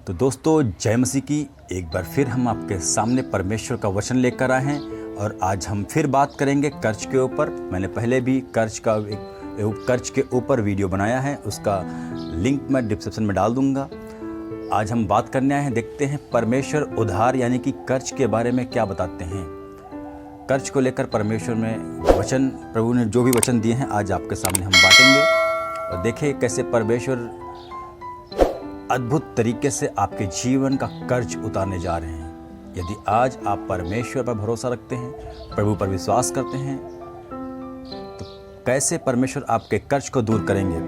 तो दोस्तों, जय मसीह की। एक बार फिर हम आपके सामने परमेश्वर का वचन लेकर आए हैं और आज हम फिर बात करेंगे कर्ज के ऊपर। मैंने पहले भी कर्ज के ऊपर वीडियो बनाया है, उसका लिंक मैं डिस्क्रिप्शन में डाल दूंगा। आज हम बात करने आए हैं, देखते हैं परमेश्वर उधार यानी कि कर्ज के बारे में क्या बताते हैं। कर्ज को लेकर परमेश्वर में वचन, प्रभु ने जो भी वचन दिए हैं आज आपके सामने हम बांटेंगे और देखें कैसे परमेश्वर अद्भुत तरीके से आपके जीवन का कर्ज उतारने जा रहे हैं। यदि आज आप परमेश्वर पर भरोसा रखते हैं, प्रभु पर विश्वास करते हैं, तो कैसे परमेश्वर आपके कर्ज को दूर करेंगे।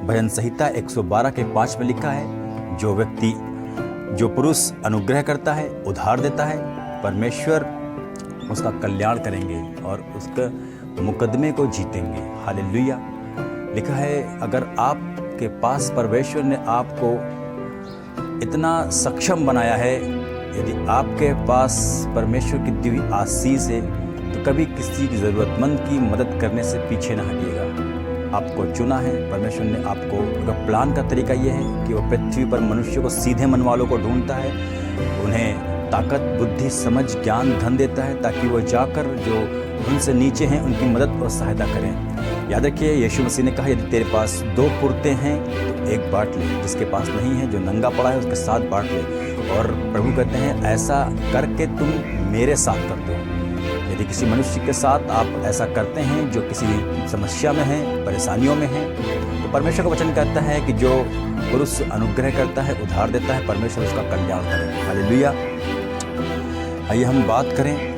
भजन संहिता 112 के 5 में लिखा है, जो पुरुष अनुग्रह करता है, उधार देता है, परमेश्वर उसका कल्याण करेंगे और उसके मुकदमे को जीतेंगे। हालेलुया। लिखा है, अगर आपके पास परमेश्वर ने आपको इतना सक्षम बनाया है, यदि आपके पास परमेश्वर की दी हुई आशीष है, तो कभी किसी की ज़रूरतमंद की मदद करने से पीछे ना हटिएगा। आपको चुना है परमेश्वर ने, आपको प्लान का तरीका ये है कि वो पृथ्वी पर मनुष्य को सीधे मन वालों को ढूंढता है, उन्हें ताकत, बुद्धि, समझ, ज्ञान, धन देता है ताकि वो जाकर जो उनसे नीचे हैं उनकी मदद और सहायता करें। याद रखिए, यीशु मसीह ने कहा, यदि तेरे पास 2 कुर्ते हैं तो एक बांट ले, जिसके पास नहीं है, जो नंगा पड़ा है, उसके साथ बांट ले। और प्रभु कहते हैं, ऐसा करके तुम मेरे साथ करते हो। यदि किसी मनुष्य के साथ आप ऐसा करते हैं जो किसी समस्या में है, परेशानियों में है, तो परमेश्वर का वचन कहता है कि जो पुरुष अनुग्रह करता है, उधार देता है, परमेश्वर उसका कल्याण करे। हालेलुया। आइए हम बात करें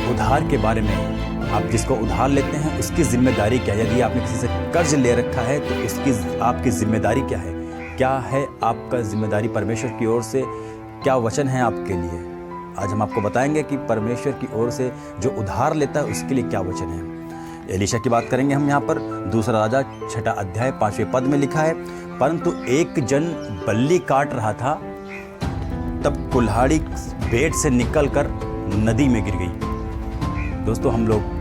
उधार के बारे में। आप जिसको उधार लेते हैं उसकी जिम्मेदारी क्या है। यदि आपने किसी से कर्ज ले रखा है तो उसकी आपकी जिम्मेदारी क्या है। क्या है आपका जिम्मेदारी परमेश्वर की ओर से, क्या वचन है आपके लिए। आज हम आपको बताएंगे कि परमेश्वर की ओर से जो उधार लेता है उसके लिए क्या वचन है। एलीशा की बात करेंगे हम यहाँ पर। दूसरा राजा 6 अध्याय 5वें पद में लिखा है, परंतु एक जन बल्ली काट रहा था, तब कुल्हाड़ी बेट से निकलकर नदी में गिर गई। दोस्तों, हम लोग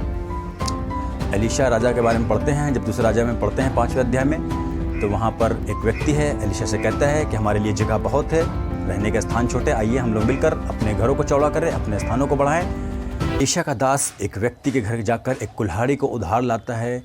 एलीशा राजा के बारे में पढ़ते हैं। जब दूसरे राजा में पढ़ते हैं 5वें अध्याय में, तो वहाँ पर एक व्यक्ति है, एलीशा से कहता है कि हमारे लिए जगह बहुत है, रहने के स्थान छोटे, आइए हम लोग मिलकर अपने घरों को चौड़ा करें, अपने स्थानों को बढ़ाएं। एलीशा का दास एक व्यक्ति के घर जाकर एक कुल्हाड़ी को उधार लाता है,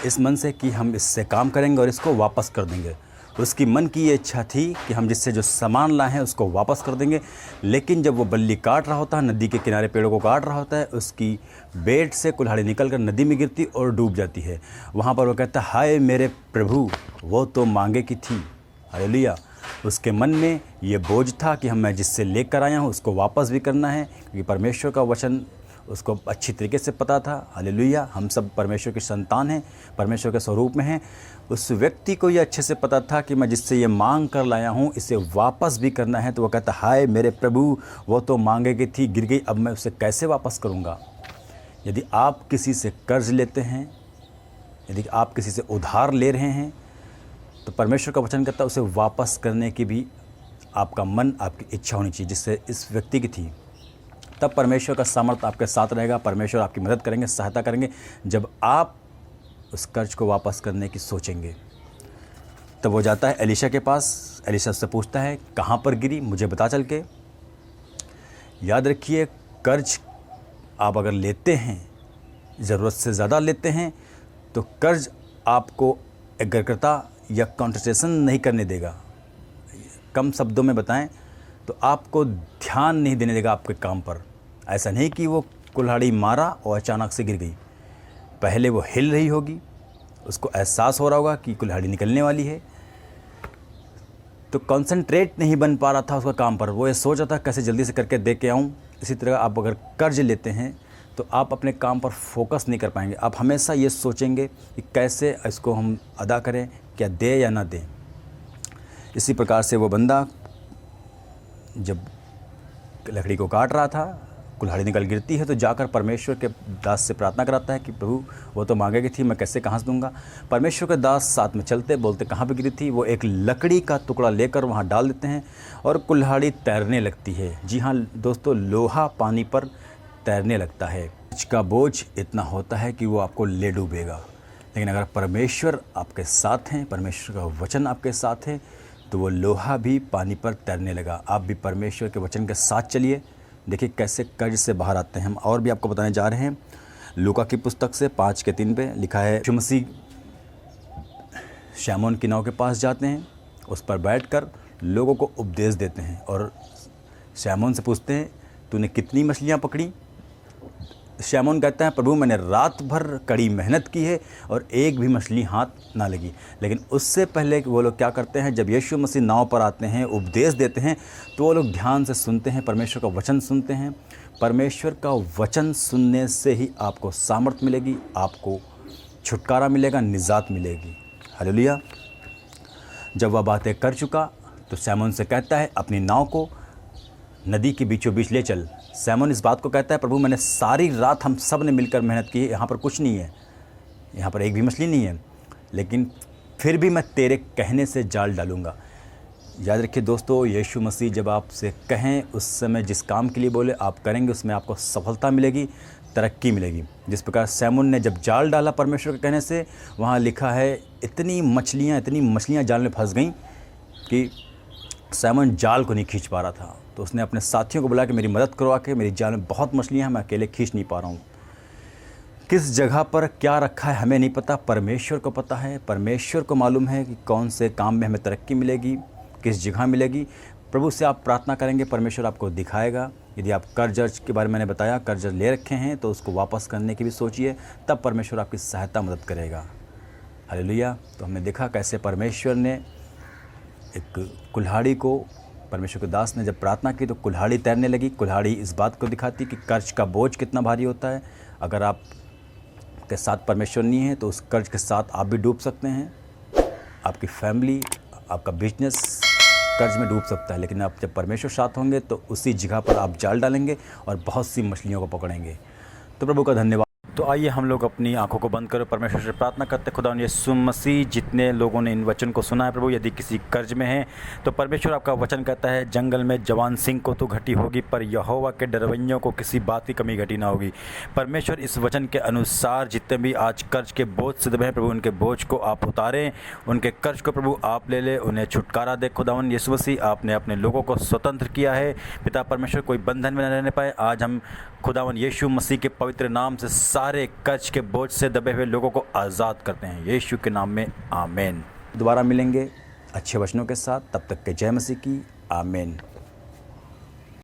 इस मन से कि हम इससे काम करेंगे और इसको वापस कर देंगे। उसकी मन की ये इच्छा थी कि हम जिससे जो सामान लाए हैं उसको वापस कर देंगे। लेकिन जब वो बल्ली काट रहा होता है, नदी के किनारे पेड़ों को काट रहा होता है, उसकी बेट से कुल्हाड़ी निकलकर नदी में गिरती और डूब जाती है। वहाँ पर वो कहता है, हाय मेरे प्रभु, वो तो मांगे की थी। हालेलुया। उसके मन में ये बोझ था कि मैं जिससे लेकर आया हूँ उसको वापस भी करना है, क्योंकि परमेश्वर का वचन उसको अच्छी तरीके से पता था। हालेलुया। हम सब परमेश्वर की संतान हैं, परमेश्वर के स्वरूप में हैं। उस व्यक्ति को ये अच्छे से पता था कि मैं जिससे ये मांग कर लाया हूँ इसे वापस भी करना है। तो वो कहता, हाय मेरे प्रभु, वो तो मांगे की थी, गिर गई, अब मैं उसे कैसे वापस करूँगा। यदि आप किसी से कर्ज लेते हैं, यदि आप किसी से उधार ले रहे हैं, तो परमेश्वर का वचन कहता है उसे वापस करने की भी आपका मन, आपकी इच्छा होनी चाहिए, जिससे इस व्यक्ति की थी। तब परमेश्वर का सामर्थ्य आपके साथ रहेगा, परमेश्वर आपकी मदद करेंगे, सहायता करेंगे। जब आप उस कर्ज को वापस करने की सोचेंगे, तब वो जाता है एलीशा के पास। एलीशा उससे पूछता है, कहाँ पर गिरी, मुझे बता चल के। याद रखिए, कर्ज आप अगर लेते हैं, ज़रूरत से ज़्यादा लेते हैं, तो कर्ज आपको एकाग्रता या कंसंट्रेशन नहीं करने देगा। कम शब्दों में बताएं तो आपको ध्यान नहीं देने देगा आपके काम पर। ऐसा नहीं कि वो कुल्हाड़ी मारा और अचानक से गिर गई। पहले वो हिल रही होगी, उसको एहसास हो रहा होगा कि कुल्हाड़ी निकलने वाली है, तो कंसंट्रेट नहीं बन पा रहा था उसका काम पर। वो ये सोच रहा था कैसे जल्दी से करके दे के आऊँ। इसी तरह आप अगर कर्ज लेते हैं तो आप अपने काम पर फोकस नहीं कर पाएंगे। आप हमेशा ये सोचेंगे कि कैसे इसको हम अदा करें, क्या दे या ना दें। इसी प्रकार से वो बंदा जब लकड़ी को काट रहा था, कुल्हाड़ी निकल गिरती है, तो जाकर परमेश्वर के दास से प्रार्थना कराता है कि प्रभु, वो तो मांगे की थी, मैं कैसे कहाँ से दूंगा। परमेश्वर के दास साथ में चलते, बोलते कहाँ पे गिरी थी। वो एक लकड़ी का टुकड़ा लेकर वहाँ डाल देते हैं और कुल्हाड़ी तैरने लगती है। जी हाँ दोस्तों, लोहा पानी पर तैरने लगता है। इसका बोझ इतना होता है कि वो आपको ले डूबेगा। लेकिन अगर परमेश्वर आपके साथ हैं, परमेश्वर का वचन आपके साथ है, तो वो लोहा भी पानी पर तैरने लगा। आप भी परमेश्वर के वचन के साथ चलिए, देखिए कैसे कर्ज से बाहर आते हैं हम। और भी आपको बताने जा रहे हैं। लूका की पुस्तक से 5:3 पे लिखा है, यीशु मसीह शैमोन की नाव के पास जाते हैं, उस पर बैठकर लोगों को उपदेश देते हैं और शैमोन से पूछते हैं, तूने कितनी मछलियाँ पकड़ी? शैमोन कहता है, प्रभु मैंने रात भर कड़ी मेहनत की है और एक भी मछली हाथ ना लगी। लेकिन उससे पहले वो लोग क्या करते हैं, जब यीशु मसीह नाव पर आते हैं, उपदेश देते हैं, तो वो लोग ध्यान से सुनते हैं, परमेश्वर का वचन सुनते हैं। परमेश्वर का वचन सुनने से ही आपको सामर्थ्य मिलेगी, आपको छुटकारा मिलेगा, निजात मिलेगी। हालेलुया। जब वह बातें कर चुका तो शैमोन से कहता है, अपनी नाव को नदी के बीचों बीच ले चल। शैमोन इस बात को कहता है, प्रभु मैंने सारी रात हम सब ने मिलकर मेहनत की है, यहाँ पर कुछ नहीं है, यहाँ पर एक भी मछली नहीं है, लेकिन फिर भी मैं तेरे कहने से जाल डालूंगा। याद रखिए दोस्तों, यीशु मसीह जब आपसे कहें, उस समय जिस काम के लिए बोले आप करेंगे, उसमें आपको सफलता मिलेगी, तरक्की मिलेगी। जिस प्रकार शैमोन ने जब जाल डाला परमेश्वर के कहने से, वहाँ लिखा है इतनी मछलियाँ जाल में फंस गईं कि शैमोन जाल को नहीं खींच पा रहा था। तो उसने अपने साथियों को बुला के मेरी मदद करवा के, मेरी जाल में बहुत मछलियाँ हैं, मैं अकेले खींच नहीं पा रहा हूँ। किस जगह पर क्या रखा है हमें नहीं पता, परमेश्वर को पता है। परमेश्वर को मालूम है कि कौन से काम में हमें तरक्की मिलेगी, किस जगह मिलेगी। प्रभु से आप प्रार्थना करेंगे, परमेश्वर आपको दिखाएगा। यदि आप कर्ज के बारे में मैंने बताया, कर्ज ले रखे हैं तो उसको वापस करने की भी सोचिए, तब परमेश्वर आपकी सहायता मदद करेगा। हालेलुया। तो हमने देखा कैसे परमेश्वर ने एक कुल्हाड़ी को, परमेश्वर के दास ने जब प्रार्थना की तो कुल्हाड़ी तैरने लगी। कुल्हाड़ी इस बात को दिखाती कि कर्ज का बोझ कितना भारी होता है। अगर आप के साथ परमेश्वर नहीं है तो उस कर्ज के साथ आप भी डूब सकते हैं, आपकी फैमिली, आपका बिजनेस कर्ज में डूब सकता है। लेकिन आप जब परमेश्वर साथ होंगे तो उसी जगह पर आप जाल डालेंगे और बहुत सी मछलियों को पकड़ेंगे। तो प्रभु का धन्यवाद। तो आइए हम लोग अपनी आंखों को बंद कर परमेश्वर से प्रार्थना करते, खुदा यीशु मसीह, जितने लोगों ने इन वचन को सुना है प्रभु, यदि किसी कर्ज में है तो परमेश्वर आपका वचन कहता है, जंगल में जवान सिंह को तो घटी होगी पर यहोवा के डरवैयों को किसी बात की कमी घटी ना होगी। परमेश्वर इस वचन के अनुसार जितने भी आज कर्ज के बोझ से दबे हैं प्रभु, उनके बोझ को आप उतारें, उनके कर्ज को प्रभु आप ले लें, उन्हें छुटकारा दे। खुदावन यीशु मसीह, आपने अपने लोगों को स्वतंत्र किया है पिता परमेश्वर, कोई बंधन में न रहने पाए। आज हम खुदावन यीशु मसीह के पवित्र नाम से सारे कर्ज के बोझ से दबे हुए लोगों को आज़ाद करते हैं, यीशु के नाम में आमीन। दोबारा मिलेंगे अच्छे वचनों के साथ, तब तक के जय मसीह की। आमीन।